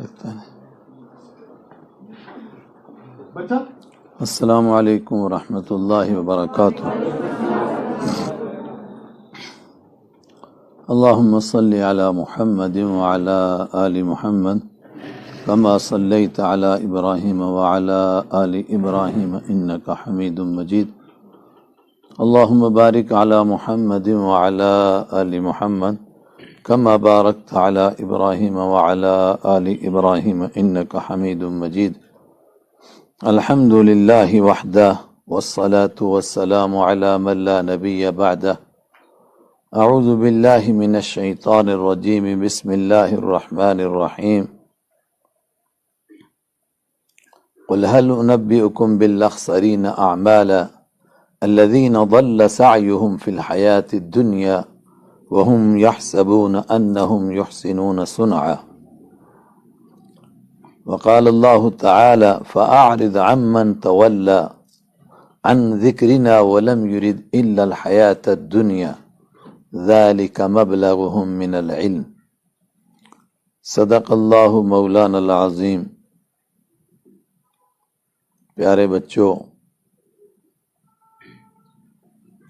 لگتا ہے. السلام علیکم ورحمۃ اللہ وبرکاتہ. اللهم صل على محمد وعلى آل محمد كما صليت على إبراهيم وعلى آل إبراهيم إنك حميد مجيد. اللهم بارك على محمد وعلى آل محمد كما باركت على إبراهيم وعلى آل إبراهيم إنك حميد مجيد. الحمد لله وحده والصلاة والسلام على من لا نبي بعده. أعوذ بالله من الشيطان الرجيم. بسم الله الرحمن الرحيم. قل هل أنبئكم بالأخسرين أعمالا الذين ضل سعيهم في الحياة الدنيا وهم يحسبون أنهم يحسنون صنعا. وقال الله تعالى فأعرض عمن تولى عن ذكرنا ولم يرد إلا الحياة الدنيا ذلك مبلغهم من العلم. صدق اللہ مولانا العظیم. پیارے بچوں،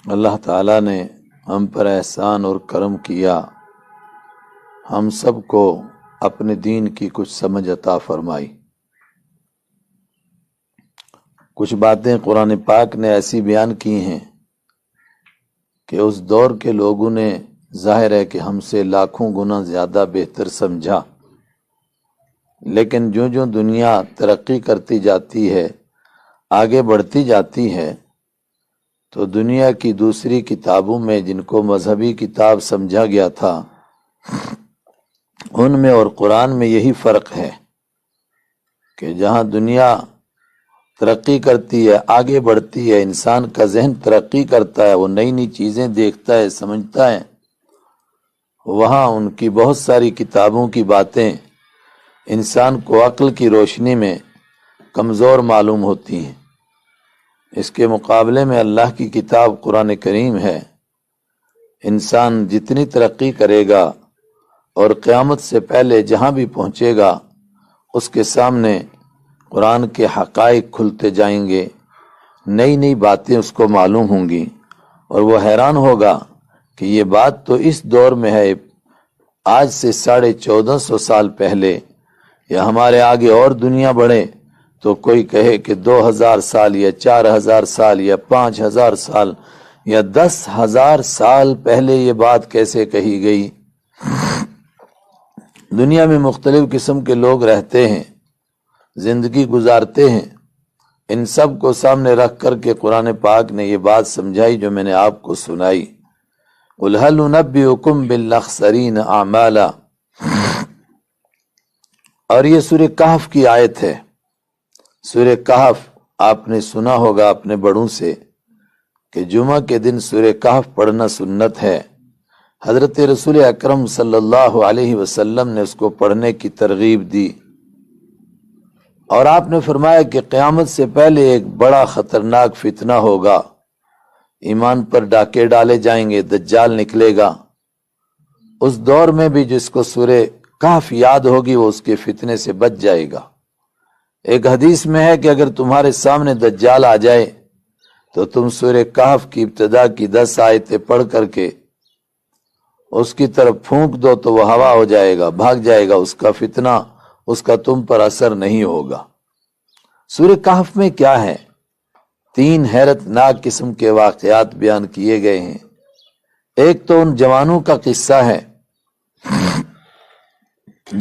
اللہ تعالیٰ نے ہم پر احسان اور کرم کیا، ہم سب کو اپنے دین کی کچھ سمجھ عطا فرمائی. کچھ باتیں قرآن پاک نے ایسی بیان کی ہیں کہ اس دور کے لوگوں نے ظاہر ہے کہ ہم سے لاکھوں گنا زیادہ بہتر سمجھا، لیکن جو جو دنیا ترقی کرتی جاتی ہے، آگے بڑھتی جاتی ہے، تو دنیا کی دوسری کتابوں میں جن کو مذہبی کتاب سمجھا گیا تھا، ان میں اور قرآن میں یہی فرق ہے کہ جہاں دنیا ترقی کرتی ہے، آگے بڑھتی ہے، انسان کا ذہن ترقی کرتا ہے، وہ نئی نئی چیزیں دیکھتا ہے، سمجھتا ہے، وہاں ان کی بہت ساری کتابوں کی باتیں انسان کو عقل کی روشنی میں کمزور معلوم ہوتی ہیں. اس کے مقابلے میں اللہ کی کتاب قرآن کریم ہے. انسان جتنی ترقی کرے گا اور قیامت سے پہلے جہاں بھی پہنچے گا، اس کے سامنے قرآن کے حقائق کھلتے جائیں گے، نئی نئی باتیں اس کو معلوم ہوں گی، اور وہ حیران ہوگا کہ یہ بات تو اس دور میں ہے، آج سے 1450 سال پہلے، یا ہمارے آگے اور دنیا بڑھے تو کوئی کہے کہ 2000 سال یا 4000 سال یا 5000 سال یا 10,000 سال پہلے یہ بات کیسے کہی گئی. دنیا میں مختلف قسم کے لوگ رہتے ہیں، زندگی گزارتے ہیں. ان سب کو سامنے رکھ کر کے قرآن پاک نے یہ بات سمجھائی جو میں نے آپ کو سنائی. قل هل انبئکم بالاخسرین اعمالا، اور یہ سورہ کہف کی آیت ہے. سورہ کہف آپ نے سنا ہوگا اپنے بڑوں سے کہ جمعہ کے دن سورہ کہف پڑھنا سنت ہے. حضرت رسول اکرم صلی اللہ علیہ وسلم نے اس کو پڑھنے کی ترغیب دی، اور آپ نے فرمایا کہ قیامت سے پہلے ایک بڑا خطرناک فتنہ ہوگا، ایمان پر ڈاکے ڈالے جائیں گے، دجال نکلے گا. اس دور میں بھی جس کو سورہ کہف یاد ہوگی وہ اس کے فتنے سے بچ جائے گا. ایک حدیث میں ہے کہ اگر تمہارے سامنے دجال آ جائے تو تم سورہ کہف کی ابتدا کی 10 آیتیں پڑھ کر کے اس کی طرف پھونک دو تو وہ ہوا ہو جائے گا، بھاگ جائے گا، اس کا فتنہ، اس کا تم پر اثر نہیں ہوگا. سورہ کہف میں کیا ہے؟ 3 حیرت ناک قسم کے واقعات بیان کیے گئے ہیں. ایک تو ان جوانوں کا قصہ ہے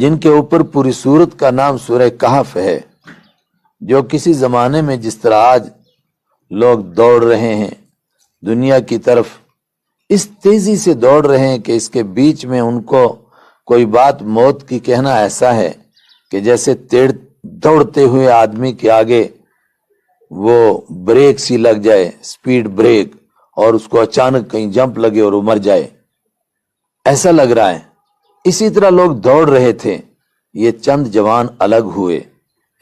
جن کے اوپر پوری سورت کا نام سورہ کہف ہے، جو کسی زمانے میں جس طرح آج لوگ دوڑ رہے ہیں دنیا کی طرف، اس تیزی سے دوڑ رہے ہیں کہ اس کے بیچ میں ان کو کوئی بات موت کی کہنا ایسا ہے کہ جیسے دوڑتے ہوئے آدمی کے آگے وہ بریک سی لگ جائے، سپیڈ بریک، اور اس کو اچانک کہیں جمپ لگے اور وہ مر جائے، ایسا لگ رہا ہے. اسی طرح لوگ دوڑ رہے تھے. یہ چند جوان الگ ہوئے،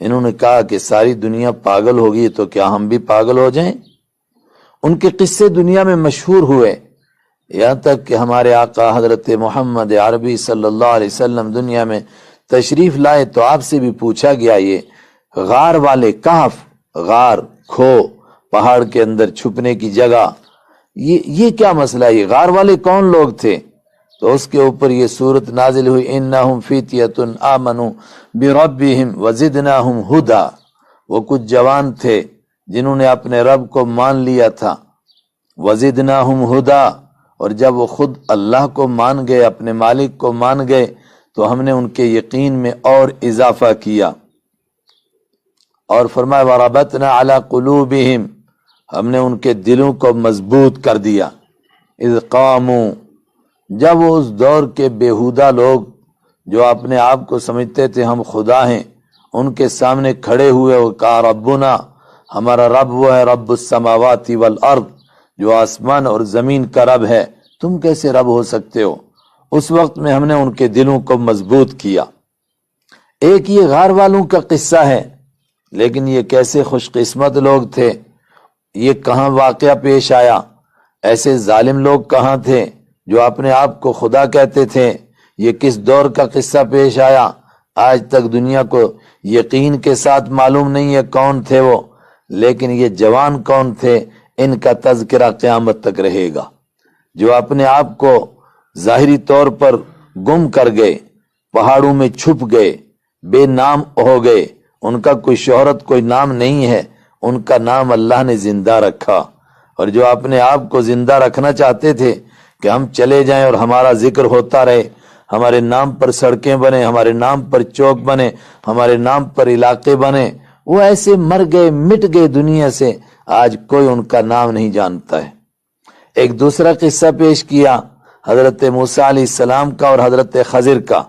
انہوں نے کہا کہ ساری دنیا پاگل ہوگی تو کیا ہم بھی پاگل ہو جائیں. ان کے قصے دنیا میں مشہور ہوئے، یہاں تک کہ ہمارے آقا حضرت محمد عربی صلی اللہ علیہ وسلم دنیا میں تشریف لائے تو آپ سے بھی پوچھا گیا یہ غار والے کہف، غار کھو پہاڑ کے اندر چھپنے کی جگہ، یہ کیا مسئلہ ہے، یہ غار والے کون لوگ تھے؟ تو اس کے اوپر یہ صورت نازل ہوئی انہم فتیۃ آمنوا بربہم وزدناہم ہدی، وہ کچھ جوان تھے جنہوں نے اپنے رب کو مان لیا تھا، وزدناہم ہدی، اور جب وہ خود اللہ کو مان گئے، اپنے مالک کو مان گئے، تو ہم نے ان کے یقین میں اور اضافہ کیا۔ اور فرمایا وَرَبَطْنَا عَلَى قُلُوبِهِمْ، ہم نے ان کے دلوں کو مضبوط کر دیا، اذ قاموا، جب وہ اس دور کے بیہودہ لوگ جو اپنے آپ کو سمجھتے تھے ہم خدا ہیں، ان کے سامنے کھڑے ہوئے اور کہا ربنا، ہمارا رب وہ ہے رب السماوات والارض، جو آسمان اور زمین کا رب ہے، تم کیسے رب ہو سکتے ہو؟ اس وقت میں ہم نے ان کے دلوں کو مضبوط کیا۔ ایک یہ غار والوں کا قصہ ہے، لیکن یہ کیسے خوش قسمت لوگ تھے، یہ کہاں واقعہ پیش آیا؟ ایسے ظالم لوگ کہاں تھے جو اپنے آپ کو خدا کہتے تھے؟ یہ کس دور کا قصہ پیش آیا؟ آج تک دنیا کو یقین کے ساتھ معلوم نہیں ہے کون تھے وہ، لیکن یہ جوان کون تھے، ان کا تذکرہ قیامت تک رہے گا، جو اپنے آپ کو ظاہری طور پر گم کر گئے، پہاڑوں میں چھپ گئے، بے نام ہو گئے، ان کا کوئی شہرت کوئی نام نہیں ہے، ان کا نام اللہ نے زندہ رکھا۔ اور جو اپنے آپ کو زندہ رکھنا چاہتے تھے کہ ہم چلے جائیں اور ہمارا ذکر ہوتا رہے، ہمارے نام پر سڑکیں بنے، ہمارے نام پر چوک بنے، ہمارے نام پر علاقے بنے، وہ ایسے مر گئے، مٹ گئے دنیا سے، آج کوئی ان کا نام نہیں جانتا ہے۔ ایک دوسرا قصہ پیش کیا حضرت موسیٰ علیہ السلام کا اور حضرت خضر کا۔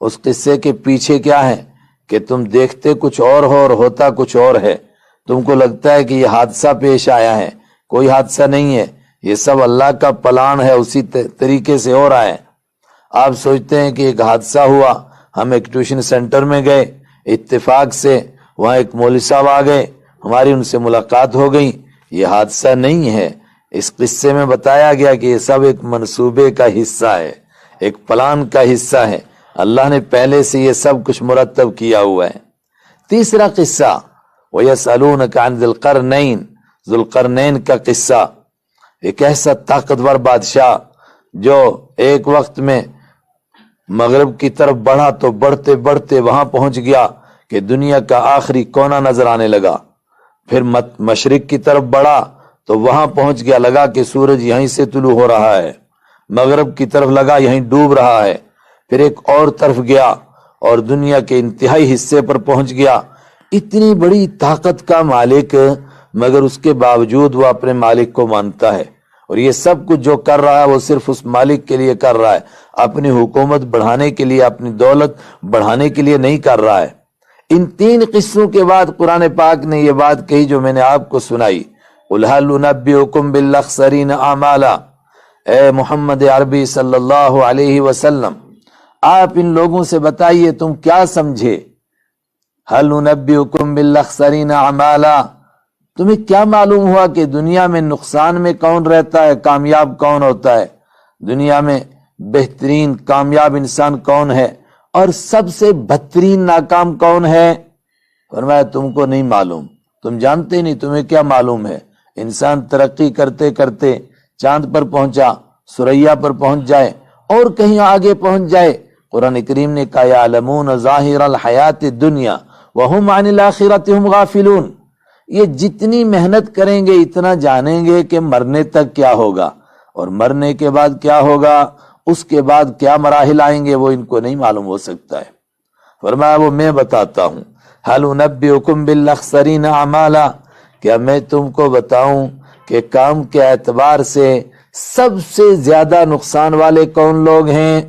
اس قصے کے پیچھے کیا ہے کہ تم دیکھتے کچھ اور ہو اور ہوتا کچھ اور ہے، تم کو لگتا ہے کہ یہ حادثہ پیش آیا ہے، کوئی حادثہ نہیں ہے، یہ سب اللہ کا پلان ہے، اسی طریقے سے ہو رہا ہے۔ آپ سوچتے ہیں کہ ایک حادثہ ہوا، ہم ایک ٹیوشن سینٹر میں گئے، اتفاق سے وہاں ایک مولوی صاحب آ گئے، ہماری ان سے ملاقات ہو گئی، یہ حادثہ نہیں ہے۔ اس قصے میں بتایا گیا کہ یہ سب ایک منصوبے کا حصہ ہے، ایک پلان کا حصہ ہے، اللہ نے پہلے سے یہ سب کچھ مرتب کیا ہوا ہے۔ تیسرا قصہ وَيَسْأَلُونَكَ عَنْ ذِي الْقَرْنَيْنِ، ذو القرنین کا قصہ، ایک ایسا طاقتور بادشاہ جو ایک وقت میں مغرب کی طرف بڑھا تو بڑھتے بڑھتے وہاں پہنچ گیا کہ دنیا کا آخری کونا نظر آنے لگا، پھر مشرق کی طرف بڑھا تو وہاں پہنچ گیا، لگا کہ سورج یہیں سے طلوع ہو رہا ہے، مغرب کی طرف لگا یہیں ڈوب رہا ہے، پھر ایک اور طرف گیا اور دنیا کے انتہائی حصے پر پہنچ گیا۔ اتنی بڑی طاقت کا مالک، مگر اس کے باوجود وہ اپنے مالک کو مانتا ہے، اور یہ سب کچھ جو کر رہا ہے وہ صرف اس مالک کے لیے کر رہا ہے، اپنی حکومت بڑھانے کے لیے، اپنی دولت بڑھانے کے لیے نہیں کر رہا ہے۔ ان تین قصوں کے بعد قرآن پاک نے یہ بات کہی جو میں نے آپ کو سنائی، قُلْ هَلْ نُنَبِّئُكُمْ بِالْأَخْسَرِينَ أَعْمَالًا، اے محمد عربی صلی اللہ علیہ وسلم، آپ ان لوگوں سے بتائیے تم کیا سمجھے، هَلْ نُنَبِّئُكُمْ بِالْأَخْسَرِينَ أَعْمَالًا، تمہیں کیا معلوم ہوا کہ دنیا میں نقصان میں کون رہتا ہے، کامیاب کون ہوتا ہے، دنیا میں بہترین کامیاب انسان کون ہے اور سب سے بدترین ناکام کون ہے؟ فرمایا تم کو نہیں معلوم، تم جانتے نہیں، تمہیں کیا معلوم ہے۔ انسان ترقی کرتے کرتے چاند پر پہنچا، ثریا پر پہنچ جائے اور کہیں آگے پہنچ جائے، قرآن کریم نے کہا یعلمون ظاہر الحیات الدنیا وہم عن الآخرۃ ہم غافلون، یہ جتنی محنت کریں گے اتنا جانیں گے کہ مرنے تک کیا ہوگا، اور مرنے کے بعد کیا ہوگا، اس کے بعد کیا مراحل آئیں گے، وہ ان کو نہیں معلوم ہو سکتا ہے۔ فرمایا وہ میں بتاتا ہوں، هل انبئکم بالاخسرین اعمالا، کیا میں تم کو بتاؤں کہ کام کے اعتبار سے سب سے زیادہ نقصان والے کون لوگ ہیں؟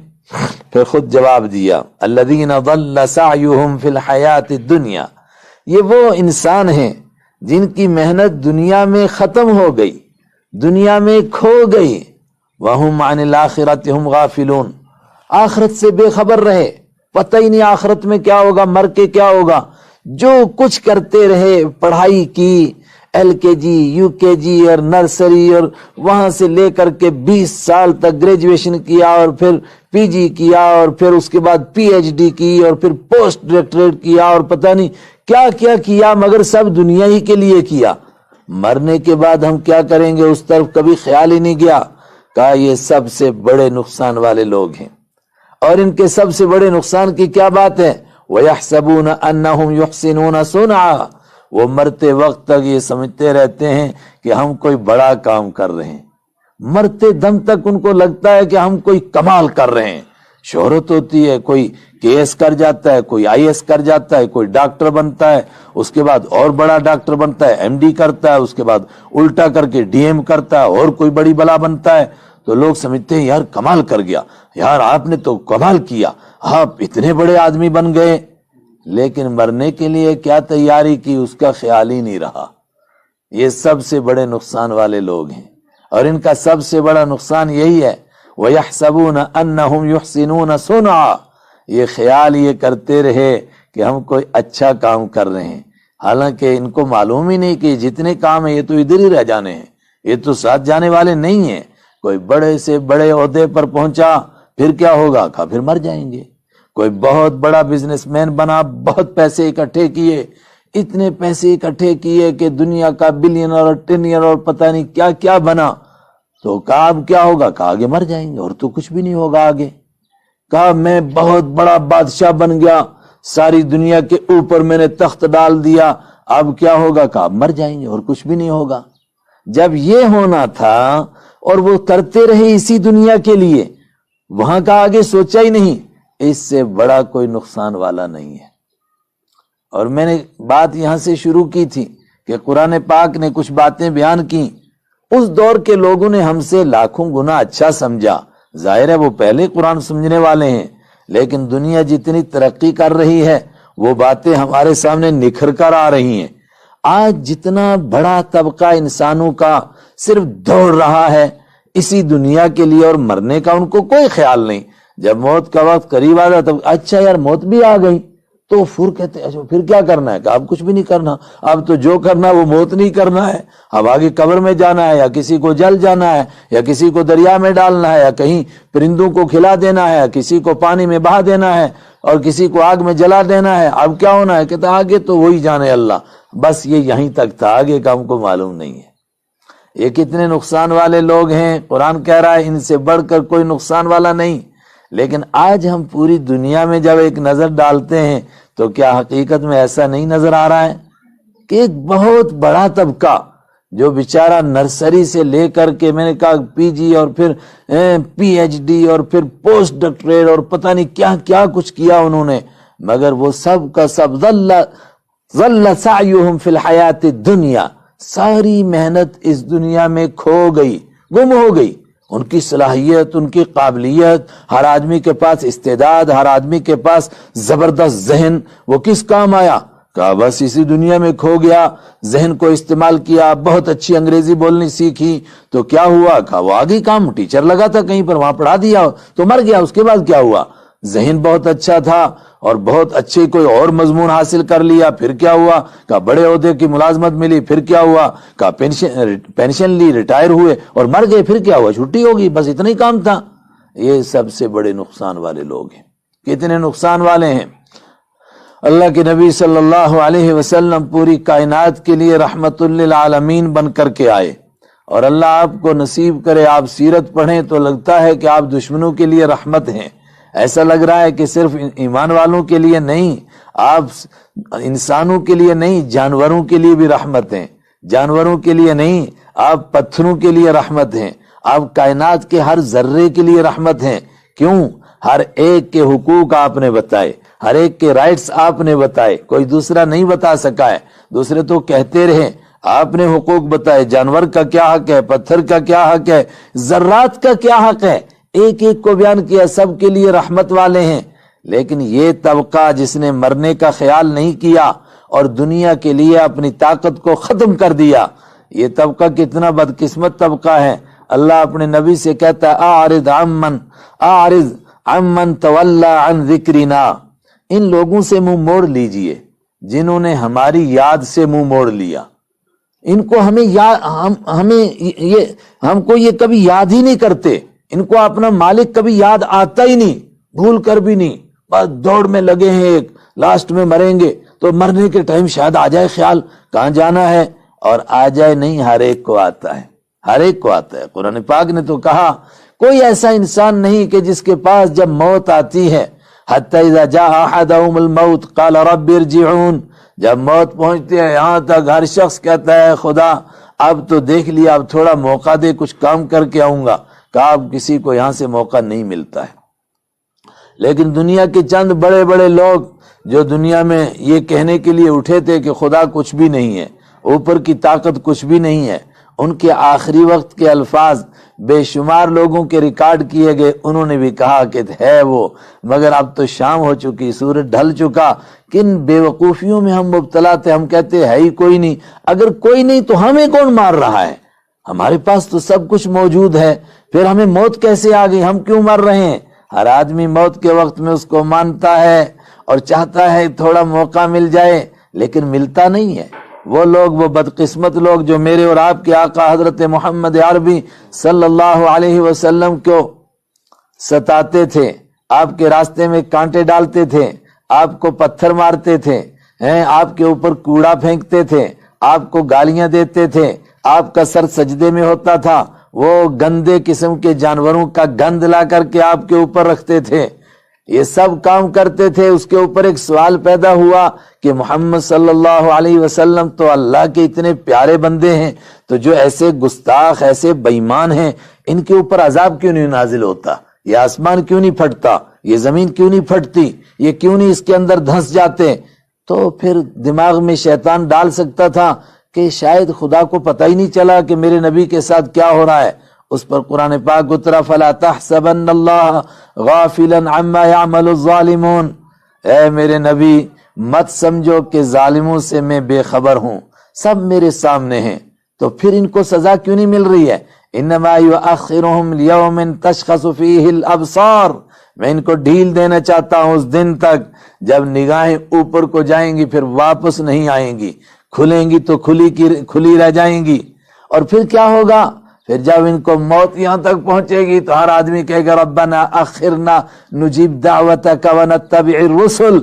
پھر خود جواب دیا الذین ضل سعیہم فی الحیات الدنیا، یہ وہ انسان ہیں جن کی محنت دنیا میں ختم ہو گئی، دنیا میں کھو گئی، وَهُمْ عَنِ الْآخِرَةِ هُمْ غَافِلُونَ، آخرت سے بے خبر رہے، پتہ ہی نہیں آخرت میں کیا ہوگا، مر کے کیا ہوگا، جو کچھ کرتے رہے، پڑھائی کی، LKG UKG اور نرسری اور وہاں سے لے کر کے 20 سال تک گریجویشن کیا اور پھر PG کیا اور پھر اس کے بعد PhD کی اور پھر پوسٹ ڈاکٹریٹ کیا اور پتہ نہیں کیا کیا کیا، مگر سب دنیا ہی کے لیے کیا۔ مرنے کے بعد ہم کیا کریں گے اس طرف کبھی خیال ہی نہیں گیا۔ کہا یہ سب سے بڑے نقصان والے لوگ ہیں، اور ان کے سب سے بڑے نقصان کی کیا بات ہے؟ وَيَحْسَبُونَ أَنَّهُمْ يُحْسِنُونَ صُنْعًا، وہ مرتے وقت تک یہ سمجھتے رہتے ہیں کہ ہم کوئی بڑا کام کر رہے ہیں، مرتے دم تک ان کو لگتا ہے کہ ہم کوئی کمال کر رہے ہیں۔ شہرت ہوتی ہے، کوئی KS کر جاتا ہے، کوئی IAS کر جاتا ہے، کوئی ڈاکٹر بنتا ہے، اس کے بعد اور بڑا ڈاکٹر بنتا ہے، MD کرتا ہے، اس کے بعد الٹا کر کے DM کرتا ہے اور کوئی بڑی بلا بنتا ہے، تو لوگ سمجھتے ہیں یار کمال کر گیا، یار آپ نے تو کمال کیا، آپ اتنے بڑے آدمی بن گئے۔ لیکن مرنے کے لیے کیا تیاری کی اس کا خیال ہی نہیں رہا۔ یہ سب سے بڑے نقصان والے لوگ ہیں، اور ان کا سب سے بڑا نقصان یہی ہے، وَيَحْسَبُونَ أَنَّهُمْ يُحْسِنُونَ صُنْعًا، یہ خیال یہ کرتے رہے کہ ہم کوئی اچھا کام کر رہے ہیں، حالانکہ ان کو معلوم ہی نہیں کہ جتنے کام ہیں یہ تو ادھر ہی رہ جانے ہیں، یہ تو ساتھ جانے والے نہیں ہیں۔ کوئی بڑے سے بڑے عہدے پر پہنچا، پھر کیا ہوگا؟ کہا پھر مر جائیں گے۔ کوئی بہت بڑا بزنس مین بنا، بہت پیسے اکٹھے کیے، اتنے پیسے اکٹھے کیے کہ دنیا کا بلینئر اور ٹریلینئر اور پتہ نہیں کیا کیا بنا، تو کہا اب کیا ہوگا؟ کہا آگے مر جائیں گے اور تو کچھ بھی نہیں ہوگا آگے۔ کہا میں بہت بڑا بادشاہ بن گیا، ساری دنیا کے اوپر میں نے تخت ڈال دیا، اب کیا ہوگا؟ کہا اب مر جائیں گے اور کچھ بھی نہیں ہوگا۔ جب یہ ہونا تھا اور وہ کرتے رہے اسی دنیا کے لیے، وہاں کا آگے سوچا ہی نہیں، اس سے بڑا کوئی نقصان والا نہیں ہے۔ اور میں نے بات یہاں سے شروع کی تھی کہ قرآن پاک نے کچھ باتیں بیان کی، اس دور کے لوگوں نے ہم سے لاکھوں گنا اچھا سمجھا، ظاہر ہے وہ پہلے قرآن سمجھنے والے ہیں، لیکن دنیا جتنی ترقی کر رہی ہے وہ باتیں ہمارے سامنے نکھر کر آ رہی ہیں۔ آج جتنا بڑا طبقہ انسانوں کا صرف دوڑ رہا ہے اسی دنیا کے لیے، اور مرنے کا ان کو کوئی خیال نہیں۔ جب موت کا وقت قریب آ جاتا اچھا یار موت بھی آ گئی، تو پھر کہتے ہیں اچھا پھر کیا کرنا ہے؟ کہ اب کچھ بھی نہیں کرنا، اب تو جو کرنا ہے وہ موت نہیں کرنا ہے، اب آگے قبر میں جانا ہے، یا کسی کو جل جانا ہے، یا کسی کو دریا میں ڈالنا ہے، یا کہیں پرندوں کو کھلا دینا ہے، یا کسی کو پانی میں بہا دینا ہے، اور کسی کو آگ میں جلا دینا ہے۔ اب کیا ہونا ہے؟ کہتے آگے تو وہی جانے اللہ، بس یہ یہیں تک تھا، آگے کا ہم کو معلوم نہیں ہے۔ یہ کتنے نقصان والے لوگ ہیں، قرآن کہہ رہا ہے ان سے بڑھ کر کوئی نقصان والا نہیں۔ لیکن آج ہم پوری دنیا میں جب ایک نظر ڈالتے ہیں تو کیا حقیقت میں ایسا نہیں نظر آ رہا ہے کہ ایک بہت بڑا طبقہ جو بیچارہ نرسری سے لے کر کے میں نے کہا PG اور پھر PhD اور پھر پوسٹ ڈاکٹریٹ اور پتہ نہیں کیا کیا کچھ کیا انہوں نے، مگر وہ سب کا سب ظل سعیہم فی الحیات الدنیا، ساری محنت اس دنیا میں کھو گئی، گم ہو گئی۔ ان کی صلاحیت، ان کی قابلیت، ہر آدمی کے پاس استعداد، ہر آدمی کے پاس زبردست ذہن، وہ کس کام آیا؟ کہا بس اسی دنیا میں کھو گیا۔ ذہن کو استعمال کیا، بہت اچھی انگریزی بولنی سیکھی تو کیا ہوا؟ کہا وہ آگے کام ٹیچر لگا تھا کہیں پر، وہاں پڑھا دیا تو مر گیا۔ اس کے بعد کیا ہوا؟ ذہن بہت اچھا تھا اور بہت اچھے کوئی اور مضمون حاصل کر لیا، پھر کیا ہوا؟ کہا بڑے عہدے کی ملازمت ملی، پھر کیا ہوا؟ کہا پینشن لی، ریٹائر ہوئے اور مر گئے، پھر کیا ہوا؟ چھٹی ہوگی، بس اتنا ہی کام تھا۔ یہ سب سے بڑے نقصان والے لوگ ہیں۔ کتنے نقصان والے ہیں؟ اللہ کے نبی صلی اللہ علیہ وسلم پوری کائنات کے لیے رحمت للعالمین بن کر کے آئے، اور اللہ آپ کو نصیب کرے آپ سیرت پڑھیں تو لگتا ہے کہ آپ دشمنوں کے لیے رحمت ہیں۔ ایسا لگ رہا ہے کہ صرف ایمان والوں کے لیے نہیں، آپ انسانوں کے لیے نہیں، جانوروں کے لیے بھی رحمت ہیں، جانوروں کے لیے نہیں، آپ پتھروں کے لیے رحمت ہیں، آپ کائنات کے ہر ذرے کے لیے رحمت ہیں۔ کیوں؟ ہر ایک کے حقوق آپ نے بتائے، ہر ایک کے رائٹس آپ نے بتائے، کوئی دوسرا نہیں بتا سکا ہے، دوسرے تو کہتے رہے، آپ نے حقوق بتائے، جانور کا کیا حق ہے، پتھر کا کیا حق ہے، ذرات کا کیا حق ہے، ایک ایک کو بیان کیا، سب کے لیے رحمت والے ہیں۔ لیکن یہ طبقہ جس نے مرنے کا خیال نہیں کیا اور دنیا کے لیے اپنی طاقت کو ختم کر دیا، یہ طبقہ کتنا بدقسمت طبقہ ہے۔ اللہ اپنے نبی سے کہتا ہے اعرض عمن تولی عن ذکرنا، ان لوگوں سے منہ موڑ لیجئے جنہوں نے ہماری یاد سے منہ موڑ لیا۔ ان کو ہم کو یہ کبھی یاد ہی نہیں کرتے، ان کو اپنا مالک کبھی یاد آتا ہی نہیں، بھول کر بھی نہیں، بس دوڑ میں لگے ہیں، ایک لاسٹ میں مریں گے تو مرنے کے ٹائم شاید آ جائے خیال کہاں جانا ہے، اور آ جائے نہیں، ہر ایک کو آتا ہے، ہر ایک کو آتا ہے۔ قرآن پاک نے تو کہا کوئی ایسا انسان نہیں کہ جس کے پاس جب موت آتی ہے حتی اذا جاء احدهم الموت قال رب ارجعون، جب موت پہنچتی ہے یہاں تک ہر شخص کہتا ہے خدا اب تو دیکھ لیا، اب تھوڑا موقع دے، کچھ کام کر کے آؤں گا۔ کہا اب کسی کو یہاں سے موقع نہیں ملتا ہے۔ لیکن دنیا کے چند بڑے بڑے لوگ جو دنیا میں یہ کہنے کے لیے اٹھے تھے کہ خدا کچھ بھی نہیں ہے، اوپر کی طاقت کچھ بھی نہیں ہے، ان کے آخری وقت کے الفاظ بے شمار لوگوں کے ریکارڈ کیے گئے، انہوں نے بھی کہا کہ ہے وہ، مگر اب تو شام ہو چکی، سورج ڈھل چکا۔ کن بے وقوفیوں میں ہم مبتلا تھے، ہم کہتے ہے ہی کوئی نہیں، اگر کوئی نہیں تو ہمیں کون مار رہا ہے؟ ہمارے پاس تو سب کچھ موجود ہے، پھر ہمیں موت کیسے آ گئی، ہم کیوں مر رہے ہیں؟ ہر آدمی موت کے وقت میں اس کو مانتا ہے اور چاہتا ہے تھوڑا موقع مل جائے، لیکن ملتا نہیں ہے۔ وہ لوگ، وہ بدقسمت لوگ جو میرے اور آپ کے آقا حضرت محمد عربی صلی اللہ علیہ وسلم کو ستاتے تھے، آپ کے راستے میں کانٹے ڈالتے تھے، آپ کو پتھر مارتے تھے، آپ کے اوپر کوڑا پھینکتے تھے، آپ کو گالیاں دیتے تھے، آپ کا سر سجدے میں ہوتا تھا، وہ گندے قسم کے جانوروں کا گند لا کر کے آپ کے اوپر رکھتے تھے، یہ سب کام کرتے تھے۔ اس کے اوپر ایک سوال پیدا ہوا کہ محمد صلی اللہ علیہ وسلم تو اللہ کے اتنے پیارے بندے ہیں، تو جو ایسے گستاخ، ایسے بے ایمان ہیں، ان کے اوپر عذاب کیوں نہیں نازل ہوتا؟ یہ آسمان کیوں نہیں پھٹتا؟ یہ زمین کیوں نہیں پھٹتی؟ یہ کیوں نہیں اس کے اندر دھنس جاتے؟ تو پھر دماغ میں شیطان ڈال سکتا تھا کہ شاید خدا کو پتہ ہی نہیں چلا کہ میرے نبی کے ساتھ کیا ہو رہا ہے۔ اس پر قرآن پاک اترا فلا تحسبن اللہ غافلا عما يعمل الظالمون، اے میرے نبی مت سمجھو کہ ظالموں سے میں بے خبر ہوں، سب میرے سامنے ہیں، تو پھر ان کو سزا کیوں نہیں مل رہی ہے؟ انما یؤخرهم لیوم تشخص فیہ الابصار، میں ان کو ڈھیل دینا چاہتا ہوں اس دن تک جب نگاہیں اوپر کو جائیں گی، پھر واپس نہیں آئیں گی، کھلیں گی تو کھلی رہ جائیں گی۔ اور پھر کیا ہوگا؟ پھر جب ان کو موت یہاں تک پہنچے گی تو ہر آدمی کہے گا ربنا اخرنا نجیب دعوتک ونتبع الرسل،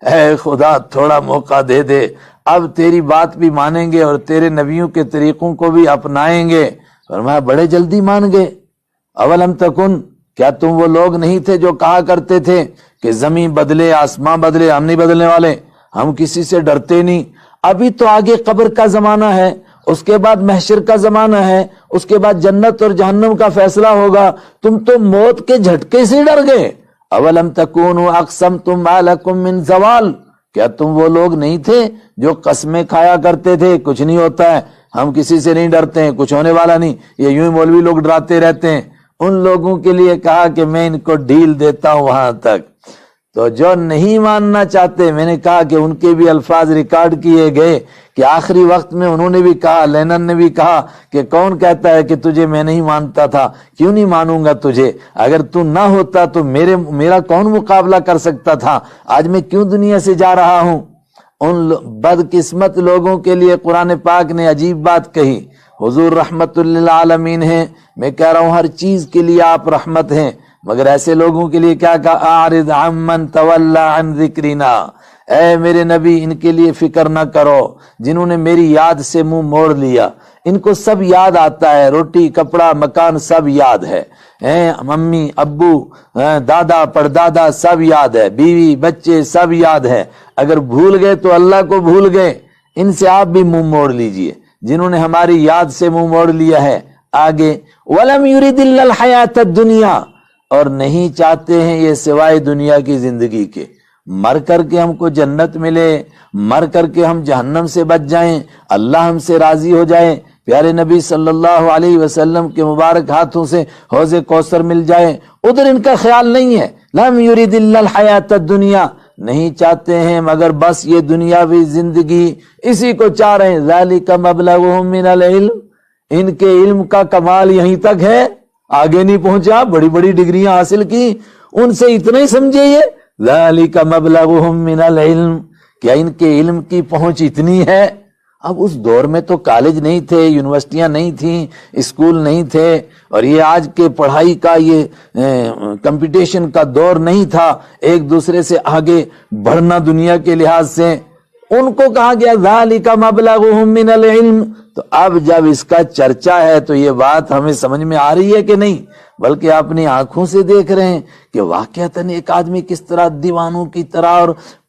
اے خدا تھوڑا موقع دے دے، اب تیری بات بھی مانیں گے اور تیرے نبیوں کے طریقوں کو بھی اپنائیں گے۔ فرمایا بڑے جلدی مان گئے۔ اولم تکن، کیا تم وہ لوگ نہیں تھے جو کہا کرتے تھے کہ زمین بدلے، آسمان بدلے، ہم نہیں بدلنے والے، ہم کسی سے ڈرتے نہیں؟ ابھی تو آگے قبر کا زمانہ ہے، اس کے بعد محشر کا زمانہ ہے، اس کے بعد جنت اور جہنم کا فیصلہ ہوگا، تم تو موت کے جھٹکے سے ڈر گئے۔ اولم تکونوا اقسمتم ما لکم من زوال، کیا تم وہ لوگ نہیں تھے جو قسمیں کھایا کرتے تھے کچھ نہیں ہوتا ہے، ہم کسی سے نہیں ڈرتے ہیں، کچھ ہونے والا نہیں، یہ یوں ہی مولوی لوگ ڈراتے رہتے ہیں۔ ان لوگوں کے لیے کہا کہ میں ان کو ڈھیل دیتا ہوں وہاں تک۔ تو جو نہیں ماننا چاہتے، میں نے کہا کہ ان کے بھی الفاظ ریکارڈ کیے گئے کہ آخری وقت میں انہوں نے بھی کہا، لینن نے بھی کہا کہ کون کہتا ہے کہ تجھے میں نہیں مانتا تھا، کیوں نہیں مانوں گا تجھے؟ اگر تو نہ ہوتا تو میرا کون مقابلہ کر سکتا تھا؟ آج میں کیوں دنیا سے جا رہا ہوں؟ ان بدقسمت لوگوں کے لیے قرآن پاک نے عجیب بات کہی۔ حضور رحمت للعالمین ہیں، میں کہہ رہا ہوں ہر چیز کے لیے آپ رحمت ہیں، مگر ایسے لوگوں کے لیے کیا کہا؟ اعرض عمن تولی عن ذکرنا، اے میرے نبی ان کے لیے فکر نہ کرو جنہوں نے میری یاد سے منہ موڑ لیا۔ ان کو سب یاد آتا ہے، روٹی کپڑا مکان سب یاد ہے، ممی ابو دادا پردادا سب یاد ہے، بیوی بچے سب یاد ہے، اگر بھول گئے تو اللہ کو بھول گئے۔ ان سے آپ بھی منہ موڑ لیجئے جنہوں نے ہماری یاد سے منہ موڑ لیا ہے۔ آگے وَلَمْ يُرِدِ اللَّهُ الْحَيَاةَ الدُّنْيَا، اور نہیں چاہتے ہیں یہ سوائے دنیا کی زندگی کے، مر کر کے ہم کو جنت ملے، مر کر کے ہم جہنم سے بچ جائیں، اللہ ہم سے راضی ہو جائے، پیارے نبی صلی اللہ علیہ وسلم کے مبارک ہاتھوں سے حوض کوثر مل جائے، ادھر ان کا خیال نہیں ہے۔ لَمْ يُرِدِ اللَّهُ الْحَيَاةَ الدُّنْيَا، نہیں چاہتے ہیں مگر بس یہ دنیاوی زندگی، اسی کو چاہ رہے ہیں۔ ذَلِكَ مَبْلَغُهُم مِّنَ الْعِلْمِ، ان کے علم کا کمال یہیں تک ہے، آگے نہیں پہنچا، بڑی بڑی ڈگریاں حاصل کی، ان سے اتنا ہی سمجھے یہ ذَلِكَ مَبْلَغُهُم مِّنَ الْعِلْمِ، کیا ان کے علم کی پہنچ اتنی ہے؟ اب اس دور میں تو کالج نہیں تھے، یونیورسٹیاں نہیں تھیں، اسکول نہیں تھے، اور یہ آج کے پڑھائی کا یہ کمپٹیشن کا دور نہیں تھا، ایک دوسرے سے آگے بڑھنا دنیا کے لحاظ سے۔ ان کو کہا گیا ذالک مبلغہم من العلم، تو اب جب اس کا چرچا ہے تو یہ بات ہمیں سمجھ میں آ رہی ہے کہ نہیں، بلکہ اپنی آنکھوں سے دیکھ رہے ہیں کہ واقعتاً ایک آدمی کس طرح دیوانوں کی طرح اور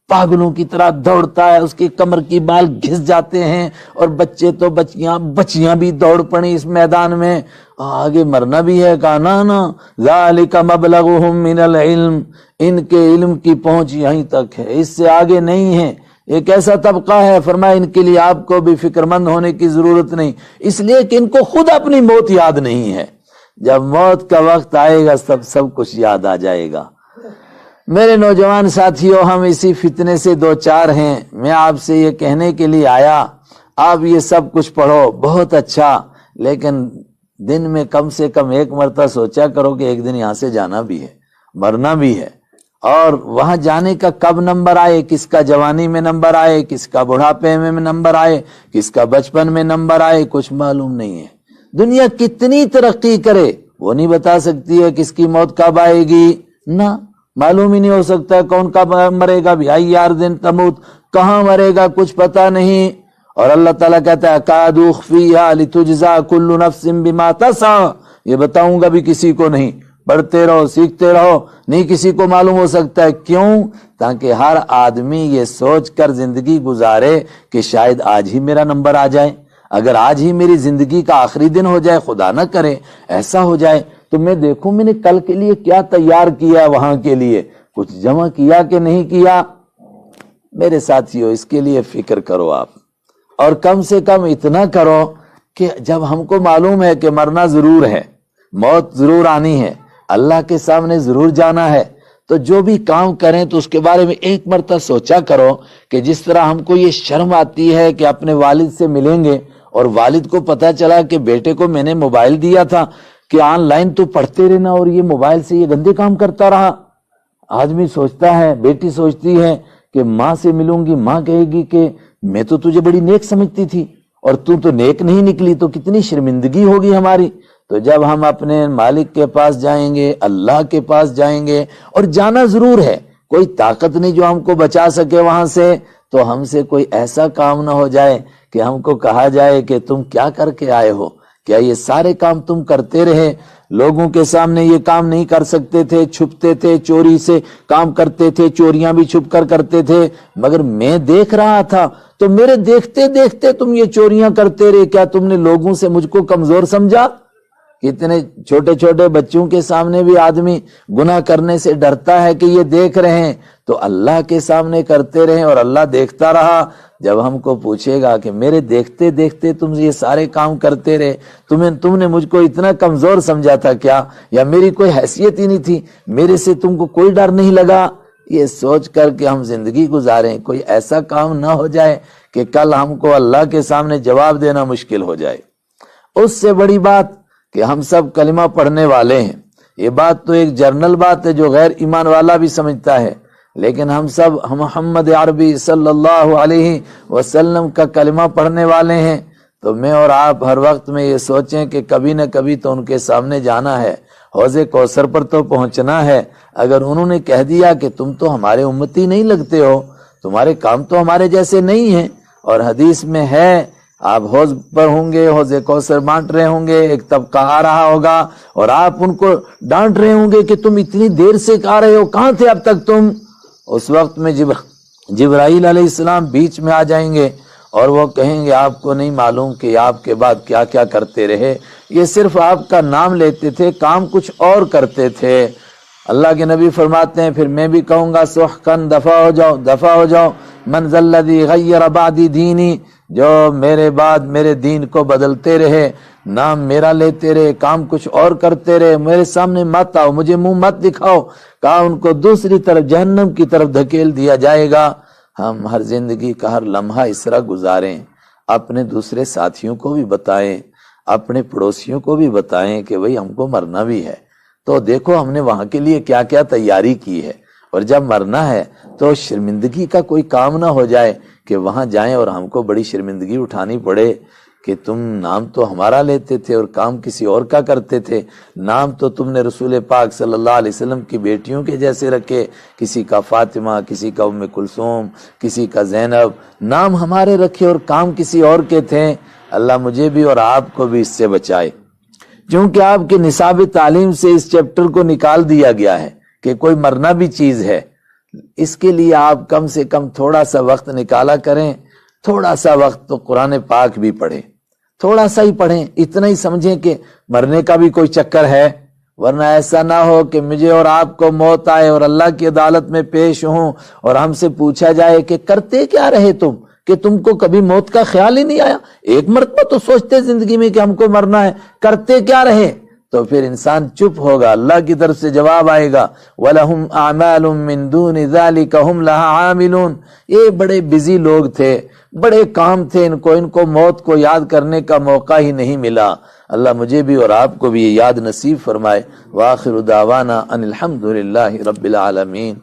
پاگلوں کی طرح دوڑتا ہے، اس کی کمر کی بال گھس جاتے ہیں، اور بچے تو بچیاں بھی دوڑ پڑی اس میدان میں، آگے مرنا بھی ہے، کہا نا ذالک مبلغہم من العلم، ان کے علم کی پہنچ یہیں تک ہے، اس سے آگے نہیں ہے۔ ایک ایسا طبقہ ہے، فرمایا ان کے لیے آپ کو بھی فکر مند ہونے کی ضرورت نہیں، اس لیے کہ ان کو خود اپنی موت یاد نہیں ہے، جب موت کا وقت آئے گا سب کچھ یاد آ جائے گا۔ میرے نوجوان ساتھیوں، ہم اسی فتنے سے دو چار ہیں، میں آپ سے یہ کہنے کے لیے آیا، آپ یہ سب کچھ پڑھو بہت اچھا، لیکن دن میں کم سے کم ایک مرتبہ سوچا کرو کہ ایک دن یہاں سے جانا بھی ہے، مرنا بھی ہے، اور وہاں جانے کا کب نمبر آئے، کس کا جوانی میں نمبر آئے، کس کا بڑھاپے میں نمبر آئے، کس کا بچپن میں نمبر آئے، کچھ معلوم نہیں ہے۔ دنیا کتنی ترقی کرے وہ نہیں بتا سکتی ہے کس کی موت کب آئے گی، نہ معلوم ہی نہیں ہو سکتا کون کب مرے گا، بھی آئی یار دن تموت، کہاں مرے گا کچھ پتا نہیں۔ اور اللہ تعالیٰ کہتا ہے اکاد اخفیہا لتجزا کل نفس بما تسعی، یہ بتاؤں گا بھی کسی کو نہیں، پڑھتے رہو سیکھتے رہو، نہیں کسی کو معلوم ہو سکتا ہے، کیوں؟ تاکہ ہر آدمی یہ سوچ کر زندگی گزارے کہ شاید آج ہی میرا نمبر آ جائے، اگر آج ہی میری زندگی کا آخری دن ہو جائے، خدا نہ کرے ایسا ہو جائے، تو میں دیکھوں میں نے کل کے لیے کیا تیار کیا ہے، وہاں کے لیے کچھ جمع کیا کہ نہیں کیا۔ میرے ساتھیوں، اس کے لیے فکر کرو آپ، اور کم سے کم اتنا کرو کہ جب ہم کو معلوم ہے کہ مرنا ضرور ہے، موت ضرور آنی ہے، اللہ کے سامنے ضرور جانا ہے، تو جو بھی کام کریں تو اس کے بارے میں ایک مرتبہ سوچا کرو کہ جس طرح ہم کو یہ شرم آتی ہے کہ اپنے والد سے ملیں گے، اور والد کو پتا چلا کہ بیٹے کو میں نے موبائل دیا تھا کہ آن لائن تو پڑھتے رہنا، اور یہ موبائل سے یہ گندے کام کرتا رہا۔ آدمی سوچتا ہے، بیٹی سوچتی ہے کہ ماں سے ملوں گی، ماں کہے گی کہ میں تو تجھے بڑی نیک سمجھتی تھی اور تو نیک نہیں نکلی، تو کتنی شرمندگی ہوگی ہماری۔ تو جب ہم اپنے مالک کے پاس جائیں گے، اللہ کے پاس جائیں گے، اور جانا ضرور ہے، کوئی طاقت نہیں جو ہم کو بچا سکے وہاں سے، تو ہم سے کوئی ایسا کام نہ ہو جائے کہ ہم کو کہا جائے کہ تم کیا کر کے آئے ہو، کیا یہ سارے کام تم کرتے رہے، لوگوں کے سامنے یہ کام نہیں کر سکتے تھے، چھپتے تھے، چوری سے کام کرتے تھے، چوریاں بھی چھپ کر کرتے تھے، مگر میں دیکھ رہا تھا، تو میرے دیکھتے دیکھتے تم یہ چوریاں کرتے رہے، کیا تم نے لوگوں سے مجھ کو کمزور سمجھا؟ کتنے چھوٹے چھوٹے بچوں کے سامنے بھی آدمی گناہ کرنے سے ڈرتا ہے کہ یہ دیکھ رہے ہیں، تو اللہ کے سامنے کرتے رہے، اور اللہ دیکھتا رہا۔ جب ہم کو پوچھے گا کہ میرے دیکھتے دیکھتے تم یہ سارے کام کرتے رہے، تم نے مجھ کو اتنا کمزور سمجھا تھا کیا، یا میری کوئی حیثیت ہی نہیں تھی، میرے سے تم کو کوئی ڈر نہیں لگا؟ یہ سوچ کر کہ ہم زندگی گزاریں، کوئی ایسا کام نہ ہو جائے کہ کل ہم کو اللہ کے سامنے جواب دینا مشکل ہو جائے۔ اس سے بڑی بات کہ ہم سب کلمہ پڑھنے والے ہیں، یہ بات تو ایک جرنل بات ہے جو غیر ایمان والا بھی سمجھتا ہے، لیکن ہم سب محمد عربی صلی اللہ علیہ وسلم کا کلمہ پڑھنے والے ہیں، تو میں اور آپ ہر وقت میں یہ سوچیں کہ کبھی نہ کبھی تو ان کے سامنے جانا ہے، حوض کوثر پر تو پہنچنا ہے۔ اگر انہوں نے کہہ دیا کہ تم تو ہمارے امتی نہیں لگتے ہو، تمہارے کام تو ہمارے جیسے نہیں ہیں، اور حدیث میں ہے آپ حوض پر ہوں گے، حوض کوثر بانٹ رہے ہوں گے، ایک طبقہ آ رہا ہوگا اور آپ ان کو ڈانٹ رہے ہوں گے کہ تم اتنی دیر سے آ رہے ہو، کہاں تھے اب تک تم؟ اس وقت میں جبرائیل علیہ السلام بیچ میں آ جائیں گے اور وہ کہیں گے آپ کو نہیں معلوم کہ آپ کے بعد کیا کیا کرتے رہے، یہ صرف آپ کا نام لیتے تھے، کام کچھ اور کرتے تھے۔ اللہ کے نبی فرماتے ہیں پھر میں بھی کہوں گا سحقاً، دفع ہو جاؤ، من ذا الذی غیر بعدی دینی، جو میرے بعد میرے دین کو بدلتے رہے، نام میرا لیتے رہے، کام کچھ اور کرتے رہے، میرے سامنے مت آؤ، مجھے منہ مت دکھاؤ، کہا ان کو دوسری طرف جہنم کی طرف دھکیل دیا جائے گا۔ ہم ہر زندگی کا ہر لمحہ اس طرح گزاریں، اپنے دوسرے ساتھیوں کو بھی بتائیں، اپنے پڑوسیوں کو بھی بتائیں کہ بھئی ہم کو مرنا بھی ہے، تو دیکھو ہم نے وہاں کے لیے کیا کیا تیاری کی ہے، اور جب مرنا ہے تو شرمندگی کا کوئی کام نہ ہو جائے کہ وہاں جائیں اور ہم کو بڑی شرمندگی اٹھانی پڑے کہ تم نام تو ہمارا لیتے تھے اور کام کسی اور کا کرتے تھے، نام تو تم نے رسول پاک صلی اللہ علیہ وسلم کی بیٹیوں کے جیسے رکھے، کسی کا فاطمہ، کسی کا ام کلثوم، کسی کا زینب، نام ہمارے رکھے اور کام کسی اور کے تھے۔ اللہ مجھے بھی اور آپ کو بھی اس سے بچائے، چونکہ آپ کے نصاب تعلیم سے اس چیپٹر کو نکال دیا گیا ہے کہ کوئی مرنا بھی چیز ہے۔ اس کے لیے آپ کم سے کم تھوڑا سا وقت نکالا کریں، تھوڑا سا وقت تو قرآن پاک بھی پڑھیں، تھوڑا سا ہی پڑھیں، اتنا ہی سمجھیں کہ مرنے کا بھی کوئی چکر ہے، ورنہ ایسا نہ ہو کہ مجھے اور آپ کو موت آئے اور اللہ کی عدالت میں پیش ہوں اور ہم سے پوچھا جائے کہ کرتے کیا رہے تم، کہ تم کو کبھی موت کا خیال ہی نہیں آیا، ایک مرتبہ تو سوچتے زندگی میں کہ ہم کو مرنا ہے، کرتے کیا رہے؟ تو پھر انسان چپ ہوگا، اللہ کی طرف سے جواب آئے گا وَلَهُمْ أَعْمَالٌ مِّن دُونِ ذَلِكَ هُمْ لَهَا عَامِلُونَ۔ یہ بڑے بزی لوگ تھے، بڑے کام تھے، ان کو موت کو یاد کرنے کا موقع ہی نہیں ملا۔ اللہ مجھے بھی اور آپ کو بھی یہ یاد نصیب فرمائے۔ وآخر دعوانا ان الحمد للہ رب العالمین۔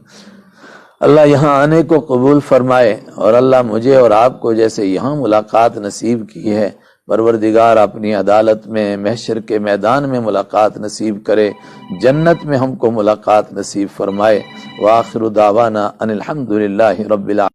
اللہ یہاں آنے کو قبول فرمائے اور اللہ مجھے اور آپ کو جیسے یہاں ملاقات نصیب کی ہے، پروردگار اپنی عدالت میں محشر کے میدان میں ملاقات نصیب کرے، جنت میں ہم کو ملاقات نصیب فرمائے۔ وآخر دعوانا ان الحمد للہ رب العالمین۔